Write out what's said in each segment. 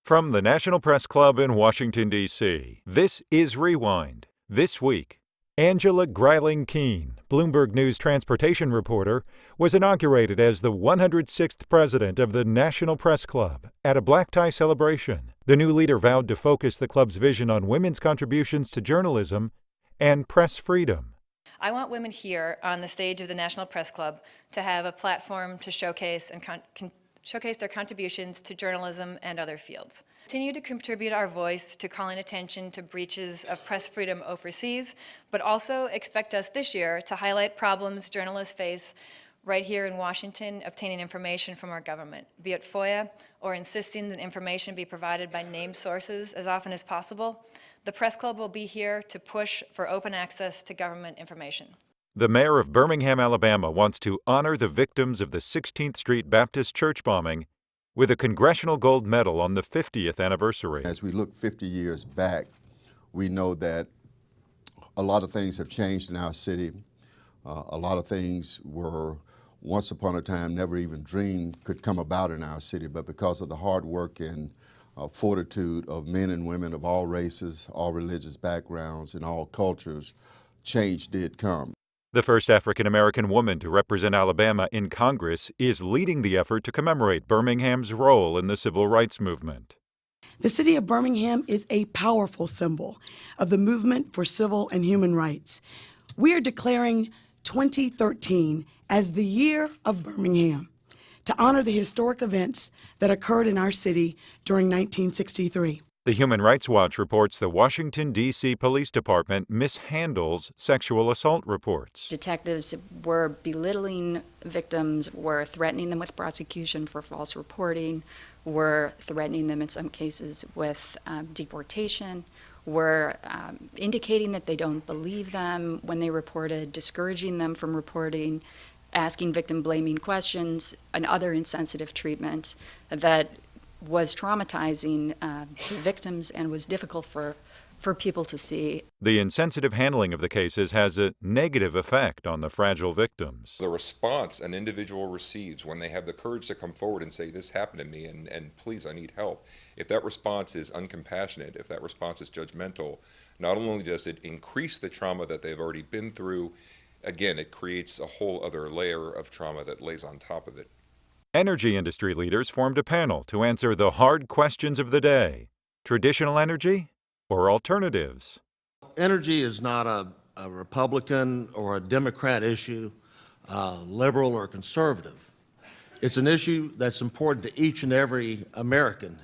From the National Press Club in Washington, D.C., this is Rewind. This week, Angela Greiling-Keene, Bloomberg News transportation reporter, was inaugurated as the 106th president of the National Press Club at a black tie celebration. The new leader vowed to focus the club's vision on women's contributions to journalism and press freedom. I want women here on the stage of the National Press Club to have a platform to showcase and showcase their contributions to journalism and other fields. Continue to contribute our voice to calling attention to breaches of press freedom overseas, but also expect us this year to highlight problems journalists face right here in Washington obtaining information from our government, be it FOIA or insisting that information be provided by named sources as often as possible. The Press Club will be here to push for open access to government information. The mayor of Birmingham, Alabama, wants to honor the victims of the 16th Street Baptist Church bombing with a Congressional Gold Medal on the 50th anniversary. As we look 50 years back, we know that a lot of things have changed in our city. A lot of things were once upon a time never even dreamed could come about in our city, but because of the hard work and fortitude of men and women of all races, all religious backgrounds, and all cultures, change did come. The first African-American woman to represent Alabama in Congress is leading the effort to commemorate Birmingham's role in the civil rights movement. The city of Birmingham is a powerful symbol of the movement for civil and human rights. We are declaring 2013 as the year of Birmingham to honor the historic events that occurred in our city during 1963. The Human Rights Watch reports the Washington, D.C. Police Department mishandles sexual assault reports. Detectives were belittling victims, were threatening them with prosecution for false reporting, were threatening them in some cases with deportation, were indicating that they don't believe them when they reported, discouraging them from reporting, asking victim-blaming questions, and other insensitive treatment that was traumatizing to victims and was difficult for people to see. The insensitive handling of the cases has a negative effect on the fragile victims. The response an individual receives when they have the courage to come forward and say, this happened to me and please, I need help. If that response is uncompassionate, if that response is judgmental, not only does it increase the trauma that they've already been through, again, it creates a whole other layer of trauma that lays on top of it. Energy industry leaders formed a panel to answer the hard questions of the day: traditional energy or alternatives? Energy is not a Republican or a Democrat issue, liberal or conservative. It's an issue that's important to each and every American,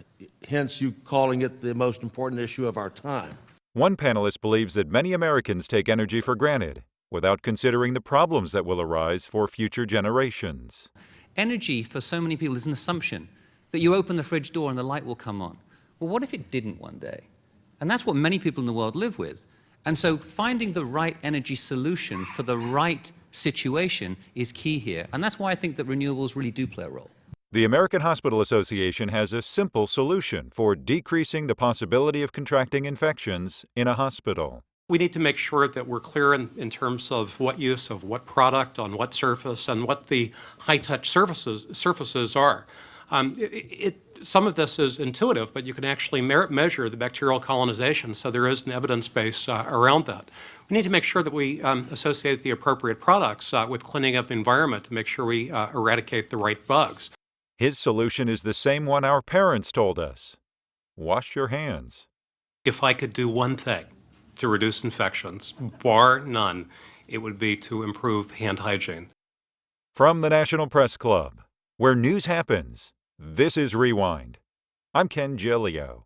hence you calling it the most important issue of our time. One panelist believes that many Americans take energy for granted without considering the problems that will arise for future generations. Energy for so many people is an assumption that you open the fridge door and the light will come on. Well, what if it didn't one day? And that's what many people in the world live with. And so finding the right energy solution for the right situation is key here. And that's why I think that renewables really do play a role. The American Hospital Association has a simple solution for decreasing the possibility of contracting infections in a hospital. We need to make sure that we're clear in terms of what use of what product on what surface and what the high-touch surfaces are. Some of this is intuitive, but you can actually measure the bacterial colonization, so there is an evidence base around that. We need to make sure that we associate the appropriate products with cleaning up the environment to make sure we eradicate the right bugs. His solution is the same one our parents told us: wash your hands. If I could do one thing to reduce infections, bar none, it would be to improve hand hygiene. From the National Press Club, where news happens, this is Rewind. I'm Ken Giglio.